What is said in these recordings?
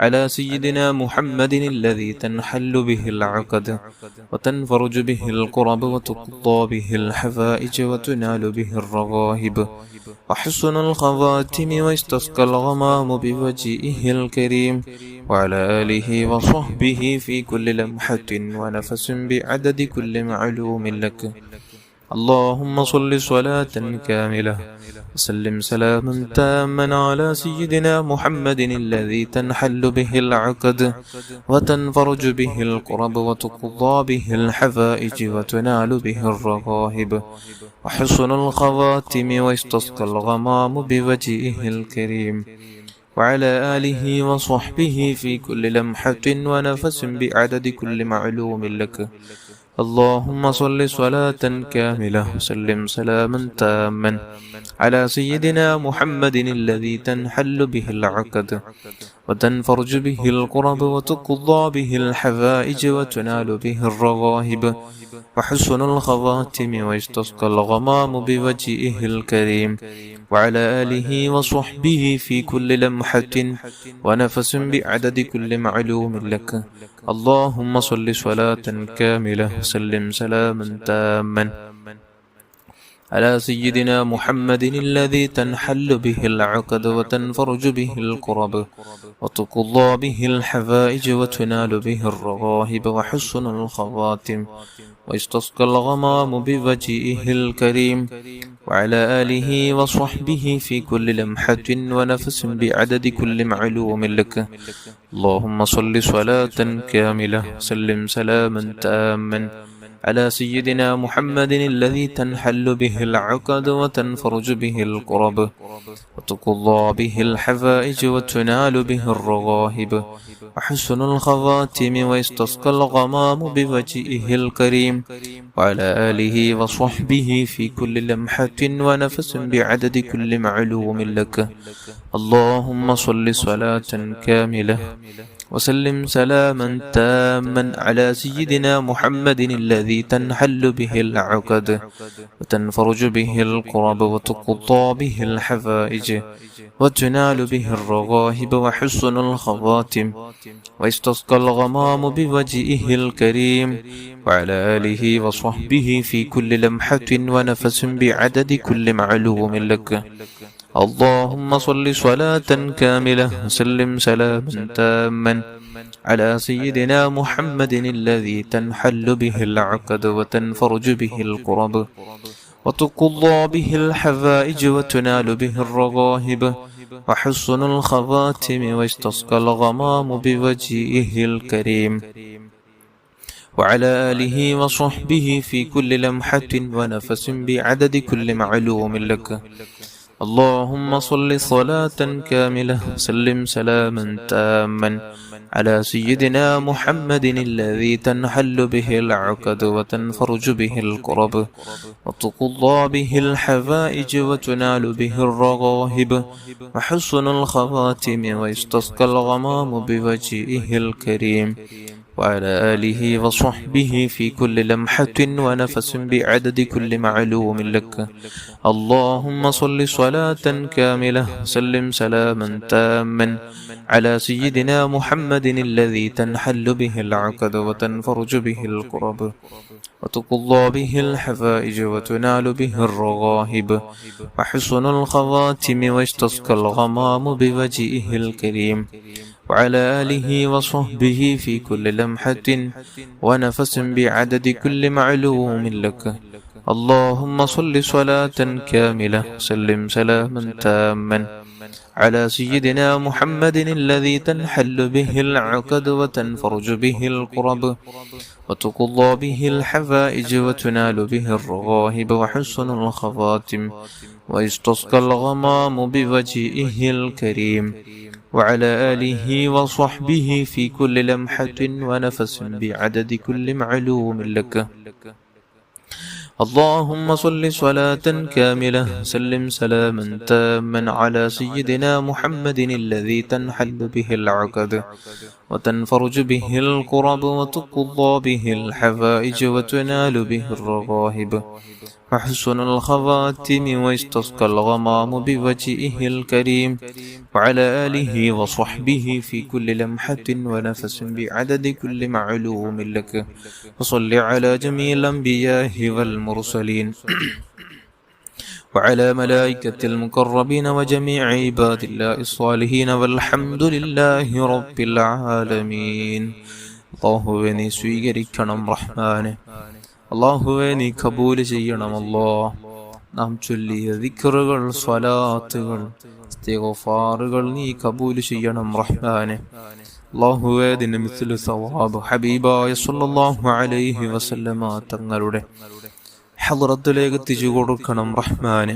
على سيدنا محمد الذي تنحل به العقد وتنفرج به الكرب وتقضى به الحوائج وتنال به الرغائب وحسن الخواتم ويستسقى الغمام بوجهه الكريم وعلى آله وصحبه في كل لمحة ونفس بعدد كل معلوم لك. اللهم صل صلاة كاملة وسلم سلاما تاما على سيدنا محمد الذي تنحل به العقد وتنفرج به الكرب وتقضى به الحوائج وتنال به الرغائب وحسن الخواتم ويستسقى الغمام بوجهه الكريم وعلى آله وصحبه في كل لمحة ونفس بعدد كل معلوم لك. اللهم صل صلاة كاملة وسلم سلاما تاما على سيدنا محمد الذي تنحل به العقد وتنفرج به الكرب وتقضى به الحوائج وتنال به الرغائب وحسن الخواتم ويستسقى الغمام بوجهه الكريم وعلى آله وصحبه في كل لمحة ونفس بعدد كل معلوم لك. اللهم صل صلاة كاملة وسلم سلاما تاما على سيدنا محمد الذي تنحل به العقد وتنفرج به الكرب وتقضى به الحوائج وتنال به الرغائب وحسن الخواتم ويستسقى الغمام بوجهه الكريم وعلى آله وصحبه في كل لمحة ونفس بعدد كل معلوم لك. اللهم صل صلاة كاملة وسلم سلاما تاما على سيدنا محمد الذي تنحل به العقد وتنفرج به الكرب وتقضى به الحوائج وتنال به الرغائب وحسن الخواتم ويستسقى الغمام بوجهه الكريم وعلى آله وصحبه في كل لمحة ونفس بعدد كل معلوم لك. اللهم صل صلاة كاملة وسلم سلاما تاما على سيدنا محمد الذي تنحل به العقد وتنفرج به الكرب وتقضى به الحوائج وتنال به الرغائب وحسن الخواتم ويستسقى الغمام بوجهه الكريم وعلى آله وصحبه في كل لمحة ونفس بعدد كل معلوم لك. اللهم صل صلاة كاملة وسلم سلاما تاما على سيدنا محمد الذي تنحل به العقد وتنفرج به الكرب وتقضى به الحوائج وتنال به الرغائب وحسن الخواتم ويستسقى الغمام بوجهه الكريم وعلى آله وصحبه في كل لمحة ونفس بعدد كل معلوم لك. اللهم صل صلاة كاملة وسلم سلاما تاما على سيدنا محمد الذي تنحل به العقد وتنفرج به الكرب وتقضى به الحوائج وتنال به الرغائب وحسن الخواتم ويستسقى الغمام بوجهه الكريم وعلى آله وصحبه في كل لمحة ونفس بعدد كل معلوم لك. اللهم صل صلاة كاملة وسلم سلاما تاما على سيدنا محمد الذي تنحل به العقد وتنفرج به الكرب وتقضى به الحوائج وتنال به الرغائب وحسن الخواتم ويستسقى الغمام بوجهه الكريم وعلى آله وصحبه في كل لمحة ونفس بعدد كل معلوم لك. اللهم صل صلاة كاملة وسلم سلاما تاما على سيدنا محمد الذي تنحل به العقد وتنفرج به الكرب وتقضى به الحوائج وتنال به الرغائب وحسن الخواتم ويستسقى الغمام بوجهه الكريم وعلى آله وصحبه في كل لمحة ونفس بعدد كل معلوم لك. اللهم صل صلاة كاملة سلم سلاما تاما على سيدنا محمد الذي تنحل به العقد وتنفرج به الكرب وتقضى به الحوائج وتنال به الرغائب وحسن الخواتم ويستسقى الغمام بوجهه الكريم وعلى آله وصحبه في كل لمحة ونفس بعدد كل معلوم لك وصل على جميع الأنبياء والمرسلين وعلى ملائكة المقربين وجميع عباد الله الصالحين والحمد لله رب العالمين. അല്ലാഹുവേ നീ സ്വീകരിക്കണം റഹ്മാനെ, അല്ലാഹുവേ നീ കബൂൽ ചെയ്യണമല്ലോ. നാം ചൊല്ലിയ ദിക്റുകൾ, സ്വലാത്തുകൾ, ഇസ്തിഗ്ഫാറുകൾ നീ കബൂൽ ചെയ്യണം റഹ്മാനെ. അല്ലാഹുവേ ഇതിന് മിസ്ലു സവാബ് ഹബീബായ സ്വല്ലല്ലാഹു അലൈഹി വസല്ലമ തങ്ങളുടെ ഹളറത്തിലേക്ക് എത്തിച്ചു കൊടുക്കണം റഹ്മാനെ.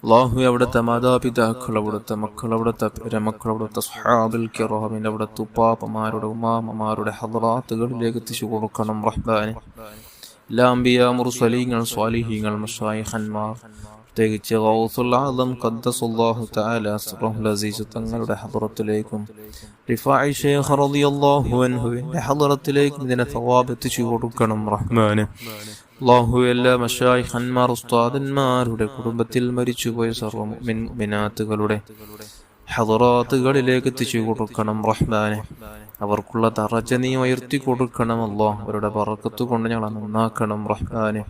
അല്ലാഹു അവിടുത്തെ മാതാപിതാക്കൾ, അവിടുത്തെ മക്കൾ, അവിടുത്തെ പേരമക്കൾ, അവിടുത്തെ സ്വഹാബുൽ കിറാമിൻ, അവിടുത്തെ ഉപ്പാപ്പമാരുടെ ഉമ്മാമ്മമാരുടെ ഹളറാത്തുകളിലേക്ക് എത്തിച്ചു കൊടുക്കണം റഹ്മാനെ. എല്ലാ അംബിയാ, മുർസലീങ്ങൾ, സ്വാലിഹീങ്ങൾ, മശായിഖന്മാർ, പ്രത്യേകിച്ച് ഗൗസുൽ ആദം ഖദ്ദസല്ലാഹു തആല സിർറഹുൽ അസീസ് തങ്ങളുടെ ഹളറത്തിലേക്കും റിഫാഇ ശൈഖ് റളിയല്ലാഹു അൻഹുവിന്റെ ഹളറത്തിലേക്കും ഇതിനെ സവാബ് എത്തിച്ചു കൊടുക്കണം റഹ്മാനെ. അല്ലാഹു എല്ലാ മശായിഖന്മാർ, ഉസ്താദന്മാരുടെ കുടുംബത്തിൽ മരിച്ചുപോയ സർവ്വ മുഅ്മിനാത്തുകളുടെ ഹളറാത്തുകളിലേക്ക് എത്തിച്ചു കൊടുക്കണം റഹ്മാനെ. അവർക്കുള്ള ദറജ നീ ഉയർത്തി കൊടുക്കണം അല്ലാഹ്. അവരുടെ ബറക്കത്ത് കൊണ്ട് ഞങ്ങളെ നന്നാക്കണം റഹ്മാനെ.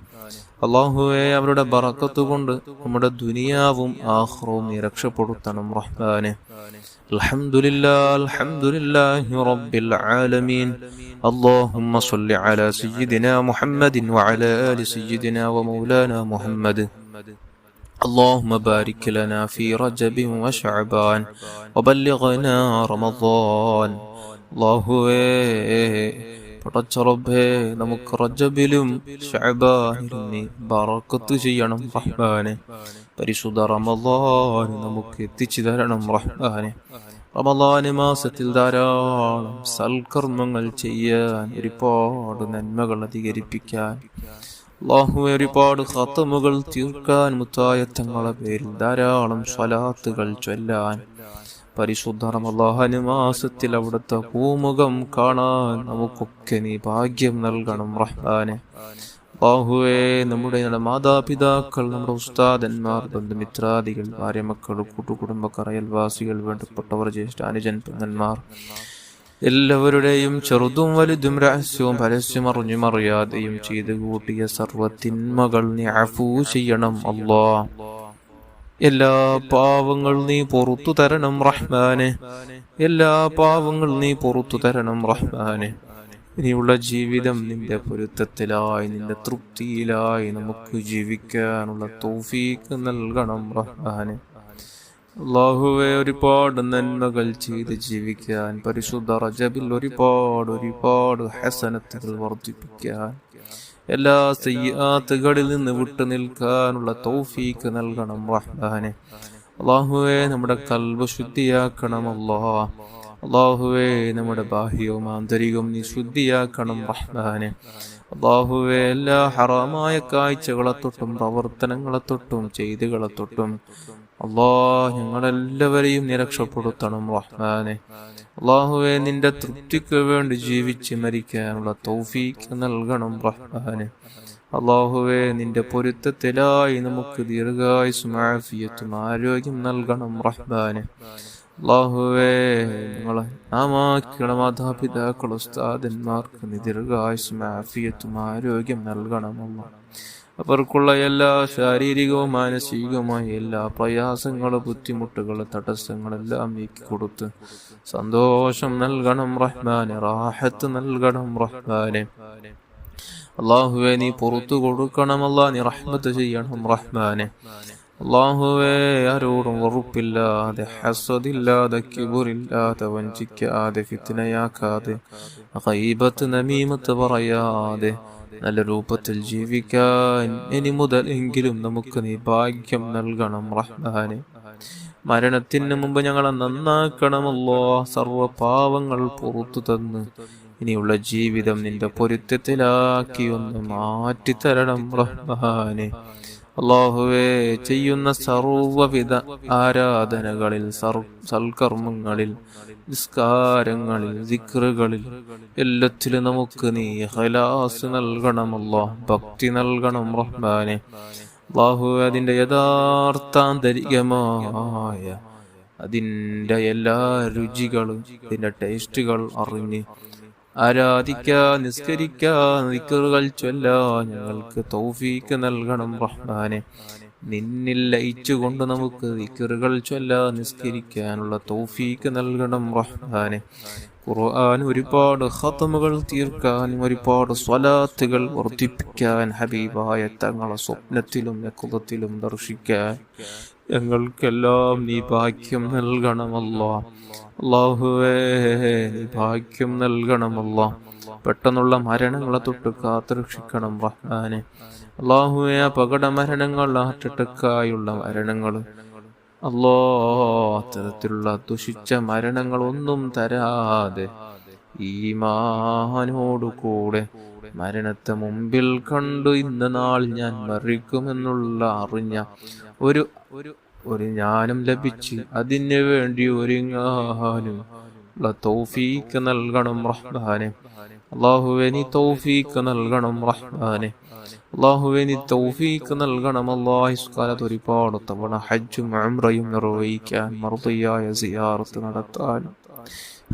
അല്ലാഹുവേ അവരുടെ ബറക്കത്ത് കൊണ്ട് നമ്മുടെ ദുനിയാവും ആഖിറവും നീ രക്ഷപ്പെടുത്തണം റഹ്മാനെ. അൽഹംദുലില്ലാഹി റബ്ബിൽ ആലമീൻ. اللهم صل على سيدنا محمد وعلى آل سيدنا ومولانا محمد. اللهم بارك لنا في رجب وشعبان وبلغنا رمضان. അല്ലാഹുവേ പടച്ച റബ്ബേ നമുക്ക് റജബിലും ശഅബാനിലും നീ ബറക്കത്ത് ചെയ്യണം റഹ്മാനെ. പരിശുദ്ധ റമളാൻ നമുക്ക് എത്തിച്ചു തരണം റഹ്മാനെ. റമളാൻ മാസത്തിൽ ധാരാളം സൽക്കർമ്മങ്ങൾ ചെയ്യാൻ, ഒരുപാട് നന്മകൾ അധികരിപ്പിക്കാൻ, അല്ലാഹുവേ ഒരുപാട് ഖതമുകൾ തീർക്കാൻ, മുത്തായ തങ്ങളുടെ പേരിൽ ധാരാളം സ്വലാത്തുകൾ ചൊല്ലാൻ, പരിശുദ്ധ റമളാൻ മാസത്തിൽ അവിടുത്തെ പൂമുഖം കാണാൻ നമുക്കൊക്കെ നീ ഭാഗ്യം നൽകണം റഹ്മാനെ. അല്ലാഹുവേ നമ്മുടെ മാതാപിതാക്കൾ, നമ്മുടെ ഉസ്താദന്മാർ, ബന്ധുമിത്രാദികൾ, ഭാര്യമക്കൾ, കൂട്ടുകുടുംബക്കാർ, അയൽവാസികൾ, വേണ്ടപ്പെട്ടവർ, ജ്യേഷ്ഠ അനുജൻ പെങ്ങന്മാർ എല്ലാവരുടെയും ചെറുതും വലുതും രഹസ്യവും പരസ്യം അറിഞ്ഞും അറിയാതെയും ചെയ്തു കൂട്ടിയ സർവ്വ തിന്മകൾ നീ അഫൂ ചെയ്യണം അല്ലാഹ്. എല്ലാ പാവങ്ങൾ നീ പുറത്തു തരണം റഹ്മാനെ. എല്ലാ പാവങ്ങൾ നീ പുറത്തു തരണം റഹ്മാനെ. ഇനിയുള്ള ജീവിതം നിന്റെ പൊരുത്തത്തിലായി, നിന്റെ തൃപ്തിയിലായി നമുക്ക് ജീവിക്കാനുള്ള തൗഫീഖ് നൽകണം റഹ്മാനെ. അല്ലാഹുവേ ഒരുപാട് നന്മകൾ ചെയ്ത് ജീവിക്കാൻ, പരിശുദ്ധ റജബിൽ ഒരുപാട് ഹസനത്തുകൾ വർദ്ധിപ്പിക്കാൻ, എല്ലാ സയ്യിആത്തുകളിൽ നിന്ന് വിട്ടു നിൽക്കാനുള്ള തൗഫീഖ് നൽകണം റഹ്മാനെ. അല്ലാഹുവേ നമ്മുടെ ഖൽബ് ശുദ്ധിയാക്കണം അല്ലാഹ്. അല്ലാഹുവേ നമ്മുടെ ബാഹ്യവും ആന്തരികവും നീ ശുദ്ധിയാക്കണം റഹ്മാനെ. അല്ലാഹുവേ എല്ലാ ഹറാമായ കാഴ്ചകളെ തൊട്ടും പ്രവർത്തനങ്ങളെ തൊട്ടും ചെയ്തുകളെ തൊട്ടും അല്ലാഹ് ഞങ്ങളെല്ലാവരെയും നീ രക്ഷപ്പെടുത്തണം റഹ്മാനെ. അല്ലാഹുവേ നിന്റെ തൃപ്തിക്ക് വേണ്ടി ജീവിച്ച് മരിക്കാനുള്ള തൗഫീഖ് നൽകണം റഹ്മാനെ. അല്ലാഹുവേ നിന്റെ പൊരുത്തത്തിലായി നമുക്ക് ദീർഘായുസ്സും ആഫിയത്തും ആരോഗ്യം നൽകണം റഹ്മാനെ. അല്ലാഹുവേ ഞങ്ങളെ നാമാക്കിയുള്ള മാതാപിതാക്കൾ, ഉസ്താദന്മാർക്ക് നീ ദീർഘായുസ്സും ആഫിയത്തും ആരോഗ്യം നൽകണമല്ലോ. അവർക്കുള്ള എല്ലാ ശാരീരികവും മാനസികവുമായ എല്ലാ പ്രയാസങ്ങളും, ബുദ്ധിമുട്ടുകളും, തടസ്സങ്ങളെല്ലാം നീക്കി കൊടുത്ത് സന്തോഷം നൽകണം റഹ്മാനെ. റാഹത്ത് നൽകണം റഹ്മാനെ. അല്ലാഹുവേ നീ പുറത്തു കൊടുക്കണമല്ല, നീ റഹ്മത്ത് ചെയ്യണം റഹ്മാനെ. അല്ലാഹുവേ ആരോടും വെറുപ്പില്ലാതെ, ഹസദില്ലാതെ, കിബറില്ലാതെ, വഞ്ചിക്കാതെ, ഫിത്നയാക്കാതെ, ഗൈബത്ത് നമീമത്ത് പറയാതെ നല്ല രൂപത്തിൽ ജീവിക്കാൻ ഇനി മുതൽ എങ്കിലും നമുക്ക് നീ ഭാഗ്യം നൽകണം റഹ്മാനെ. മരണത്തിന് മുമ്പ് ഞങ്ങളെ നന്നാക്കണമല്ലോ. സർവ്വ പാവങ്ങൾ പുറത്തു തന്ന് ഇനിയുള്ള ജീവിതം നിന്റെ പൊരുത്തത്തിലാക്കി ഒന്ന് മാറ്റിത്തരണം റഹ്മാനെ. അല്ലാഹുവേ ചെയ്യുന്ന സർവ്വവിധ ആരാധനകളിൽ, സൽക്കർമ്മങ്ങളിൽ, നിസ്കാരങ്ങളിൽ, ദിക്റുകളിൽ എല്ലാത്തിലും നമുക്ക് നീ ഇഖ്ലാസ് നൽകണം അല്ലാഹ്, ഭക്തി നൽകണം റഹ്മാനെ. അല്ലാഹുവേ അതിൻ്റെ യഥാർത്ഥ ആന്തരികമായ അതിൻ്റെ എല്ലാ രുചികളും അതിൻ്റെ ടേസ്റ്റുകൾ അറിഞ്ഞ് ആരാധിക്കാൻ, നിസ്കരിക്കാൻ, ദിക്റുകൾ ചൊല്ലാൻ ഞങ്ങൾക്ക് തൗഫീക്ക് നൽകണം റഹ്മാനെ. നിന്നിൽ ലയിച്ചുകൊണ്ട് നമുക്ക് ദിക്റുകൾ ചൊല്ലാൻ, നിസ്കരിക്കാനുള്ള തൗഫീക്ക് നൽകണം റഹ്മാനെ. ഖുർആൻ ഒരുപാട് ഖത്മുകൾ തീർക്കാനും ഒരുപാട് സ്വലാത്തുകൾ വർദ്ധിപ്പിക്കാൻ, ഹബീബായ തങ്ങളെ സ്വപ്നത്തിലും യഖ്ളത്തിലും ദർശിക്കാൻ ഞങ്ങൾക്കെല്ലാം നീ ഭാഗ്യം നൽകണമല്ലോ. അല്ലാഹുവേ നീ ഭാഗ്യം നൽകണമല്ലോ. പെട്ടെന്നുള്ള മരണങ്ങളെ തൊട്ട് കാത്തുരക്ഷിക്കണം റഹ്മാനെ. അല്ലാഹുവേ അപകട മരണങ്ങൾ, ഹാർട്ട് അറ്റാക്കായുള്ള മരണങ്ങൾ, അല്ലാ അത്തരത്തിലുള്ള ദുഷിച്ച മരണങ്ങളൊന്നും തരാതെ ഈമാനോടുകൂടെ മരണത്തെ മുമ്പിൽ കണ്ടു ഇന്ന നാൾ ഞാൻ മരിക്കുമെന്നുള്ള അറിഞ്ഞ ഒരു ജ്ഞാനം ലഭിച്ച് അതിനു വേണ്ടി ഒരുങ്ങാനും തൗഫീക്ക് നൽകണം റഹ്മാനെ. അല്ലാഹുവേ നീ തൗഫീക്ക് നൽകണം റഹ്മാനെ. അല്ലാഹുവേ നീ തൗഫീക്ക് നൽകണം. അല്ലാഹു ഇസ്കാലത്ത് ഒരുപാട് തവണ ഹജ്ജും ഉംറയും നിർവഹിക്കാൻ, മർദിയായ സിയാറത്ത് നടത്താൻ,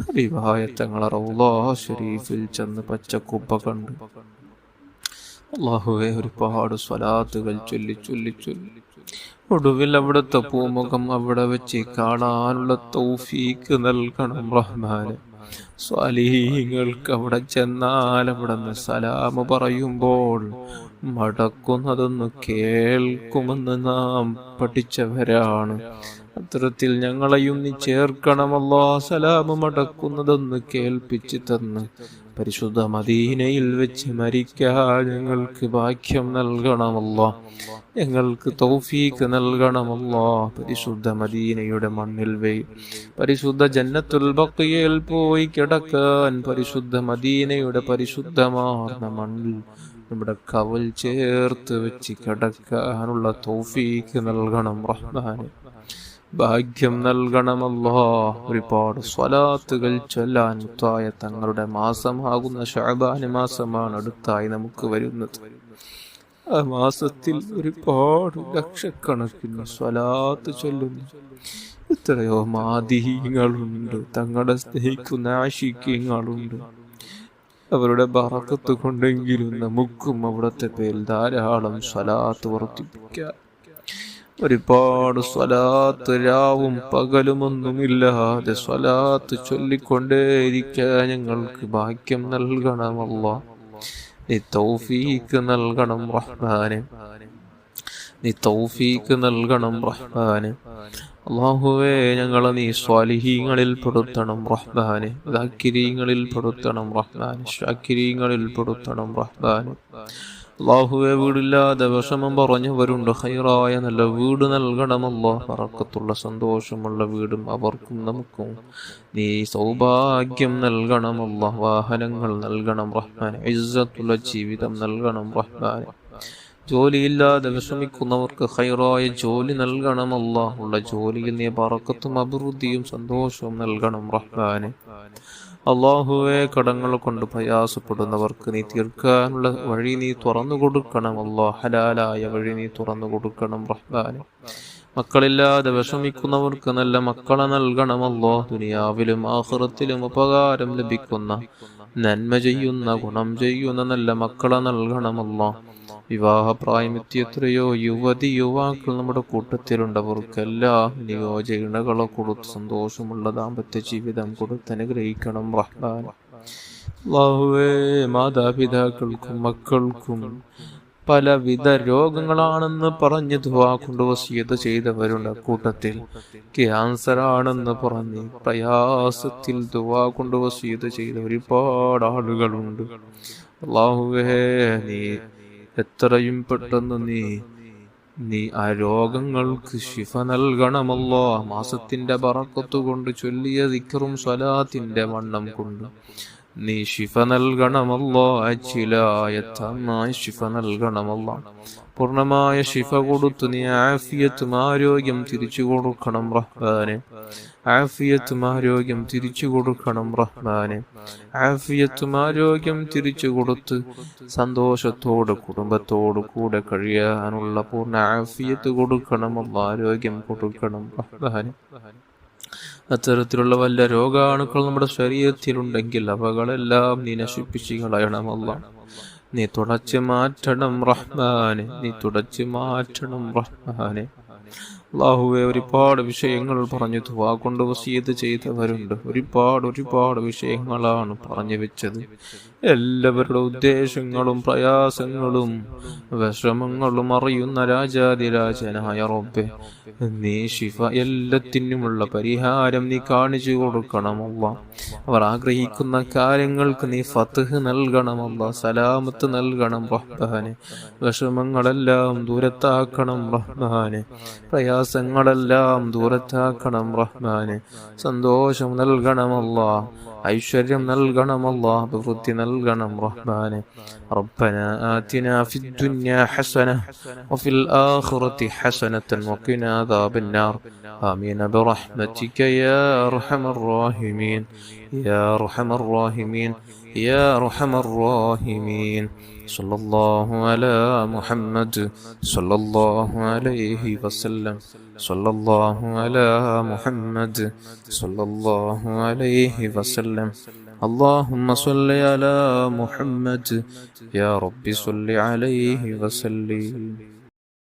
ഹബീബായ തങ്ങളെ റൗളാ ശരീഫിൽ ചെന്ന് പച്ചക്കുപ്പ കണ്ട് അല്ലാഹുവേ ഒരുപാട് സ്വലാത്തുകൾ ചൊല്ലി ഒടുവിൽ അവിടുത്തെ പൂമുഖം അവിടെ വെച്ച് കാണാനുള്ള തൗഫീക്ക് നൽകണം റഹ്മാനെ. സ്വാലിഹീങ്ങൾക്ക് അവിടെ ചെന്നാൽ അവിടെ നിന്ന് സലാം പറയുമ്പോൾ മടക്കുന്നതൊന്ന് കേൾക്കുമെന്ന് നാം പഠിച്ചവരാണ്. അത്തരത്തിൽ ഞങ്ങളെയും നീ ചേർക്കണമല്ലോ. സലാം മടക്കുന്നതൊന്ന് കേൾപ്പിച്ച് തന്ന് പരിശുദ്ധ മദീനയിൽ വെച്ച് മരിക്കാൻ ഞങ്ങൾക്ക് ഭാഗ്യം നൽകണമല്ലോ. ഞങ്ങൾക്ക് തൗഫീക്ക് നൽകണമല്ലോ. പരിശുദ്ധ മദീനയുടെ മണ്ണിൽ പരിശുദ്ധ ജന്നത്തുൽ ബഖിയയിൽ പോയി കിടക്കാൻ, പരിശുദ്ധ മദീനയുടെ പരിശുദ്ധമാർന്ന മണ്ണിൽ നമ്മുടെ കവൽ ചേർത്ത് വെച്ച് കിടക്കാനുള്ള തൗഫീക്ക് നൽകണം റഹ്മാനെ. ഭാഗ്യം നൽകണമല്ലോ. ഒരുപാട് സ്വലാത്തുകൾ ചൊല്ലാൻ മുത്തായ തങ്ങളുടെ മാസമാകുന്ന ശഅബാൻ മാസമാണ് അടുത്തായി നമുക്ക് വരുന്നത്. ആ മാസത്തിൽ ഒരുപാട് ലക്ഷക്കണക്കിന് സ്വലാത്ത് ചൊല്ലുന്നു എത്രയോ മാദിഹീങ്ങളുണ്ട്, തങ്ങളെ സ്നേഹിക്കുന്ന ആശിക്യങ്ങളുണ്ട്. അവരുടെ ബറക്കത്ത് കൊണ്ടെങ്കിലും നമുക്കും അവിടുത്തെ പേരിൽ ധാരാളം സ്വലാത്ത് വർദ്ധിപ്പിക്കാം. ഒരുപാട് സ്വലാത്ത് രാവും പകലുമൊന്നുമില്ലാതെ സ്വലാത്ത് ചൊല്ലിക്കൊണ്ടേയിരിക്കാൻ ഞങ്ങൾക്ക് ഭാഗ്യം നൽകണമല്ലോ. നീ തൗഫീക്ക് നൽകണം റഹ്മാനെ. നീ തൗഫീക്ക് നൽകണം റഹ്മാനെ. അല്ലാഹുവേ ഞങ്ങളെ നീ സ്വാലിഹീങ്ങളിൽ പെടുത്തണം റഹ്മാനെ. ദാക്കിരീങ്ങളിൽ പെടുത്തണം റഹ്മാനെ. ഷാക്കിരീങ്ങളിൽ പെടുത്തണം റഹ്മാനെ. അല്ലാഹുവേ വീടില്ലാതെ വിഷമം പറഞ്ഞവരുണ്ട്, ഖൈറായ നല്ല വീട് നൽകണമല്ലോ. ബറക്കത്തുള്ള സന്തോഷമുള്ള വീടും അവർക്കും നമുക്കും നീ സൗഭാഗ്യം നൽകണമല്ലോ. വാഹനങ്ങൾ നൽകണം റഹ്മാനെ. ഇസ്സത്തുള്ള ജീവിതം നൽകണം റഹ്മാനെ. ജോലിയില്ലാതെ വിഷമിക്കുന്നവർക്ക് ഖൈറായ ജോലി നൽകണമല്ലോ. ഉള്ള ജോലിയിൽ നീ ബറക്കത്തും അഭിവൃദ്ധിയും സന്തോഷവും നൽകണം റഹ്മാനെ. അല്ലാഹുവേ കടങ്ങൾ കൊണ്ട് പ്രയാസപ്പെടുന്നവർക്ക് നീ തീർക്കാനുള്ള വഴി നീ തുറന്നു കൊടുക്കണം അല്ലാഹ്. ഹലാലായ വഴി നീ തുറന്നു കൊടുക്കണം റഹ്മാനെ. മക്കളില്ലാതെ വിഷമിക്കുന്നവർക്ക് നല്ല മക്കളെ നൽകണമല്ലോ. ദുനിയാവിലും ആഖിറത്തിലും ഉപകാരം ലഭിക്കുന്ന, നന്മ ചെയ്യുന്ന, ഗുണം ചെയ്യുന്ന നല്ല മക്കളെ നൽകണമല്ലോ. വിവാഹപ്രായമെത്തിയ എത്രയോ യുവതി യുവാക്കൾ നമ്മുടെ കൂട്ടത്തിലുണ്ട്. അവർക്കെല്ലാം നിയോജനകളെ കൊടുത്ത് സന്തോഷമുള്ള ദാമ്പത്യ ജീവിതം കൊടുത്ത് അനുഗ്രഹിക്കണം റഹ്മാൻ. അല്ലാഹുവേ മാതാപിതാക്കൾക്കും മക്കൾക്കും പലവിധ രോഗങ്ങളാണെന്ന് പറഞ്ഞ് ദുആ കൊണ്ട് വസിയത്ത് ചെയ്തവരുണ്ട്. കൂട്ടത്തിൽ ക്യാൻസർ ആണെന്ന് പറഞ്ഞ് പ്രയാസത്തിൽ ദുആ കൊണ്ട് വസിയത്ത് ചെയ്ത ഒരുപാട് ആളുകളുണ്ട്. അല്ലാഹുവേ നീ എത്രയും പെട്ടെന്ന് നീ ആ രോഗങ്ങൾക്ക് ശിഫ നൽകണമല്ലോ. മാസത്തിന്റെ ബറക്കത്ത് കൊണ്ട് ചൊല്ലിയ ദിക്റും സ്വലാത്തിന്റെ വണ്ണം കൊണ്ട് നീ ശിഫ നൽകണമല്ലോ. അജിലായ തമായ ശിഫ നൽകണമല്ലോ. പൂർണ്ണമായ ശിഫ കൊടുത്തു നീ ആഫിയത്തും ആരോഗ്യം തിരിച്ചു കൊടുക്കണം റഹ്മാനെ. ആഫിയത്തും ആരോഗ്യം തിരിച്ചു കൊടുക്കണം റഹ്മാനെ. ആഫിയത്തും ആരോഗ്യം തിരിച്ചു കൊടുത്ത് സന്തോഷത്തോട് കുടുംബത്തോട് കൂടെ കഴിയാനുള്ള പൂർണ്ണ ആഫിയത്ത് കൊടുക്കണം. ആരോഗ്യം കൊടുക്കണം റഹ്മാനെ. അത്തരത്തിലുള്ള വല്ല രോഗാണുക്കൾ നമ്മുടെ ശരീരത്തിലുണ്ടെങ്കിൽ അവകളെല്ലാം നീ നശിപ്പിച്ച് കളയണമല്ല. നീ തുടച്ചു മാറ്റണം റഹ്മാനെ. നീ തുടച്ചു മാറ്റണം റഹ്മാനെ. അല്ലാഹുവേ, ഒരുപാട് വിഷയങ്ങൾ പറഞ്ഞു ദുആ കൊണ്ട് വസിയത്ത് ചെയ്തവരുണ്ട്. ഒരുപാട് വിഷയങ്ങളാണ് പറഞ്ഞു വെച്ചത്. എല്ലാവരുടെ ഉദ്ദേശങ്ങളും പ്രയാസങ്ങളും വിഷമങ്ങളും അറിയുന്ന രാജാതിരാജനായ റബ്ബേ, നീ ശിഫ എല്ലാത്തിനുമുള്ള പരിഹാരം നീ കാണിച്ചു കൊടുക്കണമല്ല. അവർ ആഗ്രഹിക്കുന്ന കാര്യങ്ങൾക്ക് നീ ഫത്ഹ് നൽകണമല്ല. സലാമത്ത് നൽകണം റഹ്മാനെ. വിഷമങ്ങളെല്ലാം ദൂരത്താക്കണം റഹ്മാനെ. പ്രയാസങ്ങളെല്ലാം ദൂരത്താക്കണം റഹ്മാനെ. സന്തോഷം നൽകണമല്ല. ഐശ്വര്യം നൽകണമല്ല. അഭിവൃദ്ധി നൽകണം റഹ്മാനെ. റബ്ബനാ ആതിനാ ഫിദ്ദുനിയാ ഹസന വഫിൽ ആഖിറതി ഹസനതൻ വഖിനാ അദാബന്നാർ. ആമീൻ ബിറഹ്മതിക യാ അർഹമർ റഹീമീൻ യാ അർഹമർ റഹീമീൻ യാ അർഹമർ റഹീമീൻ. സല്ലല്ലാഹു അലാ മുഹമ്മദ് സല്ലല്ലാഹു അലൈഹി വസല്ലം. സല്ലല്ലാഹു അലാ മുഹമ്മദ് സല്ലല്ലാഹു അലൈഹി വസല്ലം. اللهم صل على محمد يا رب صل عليه وسلم.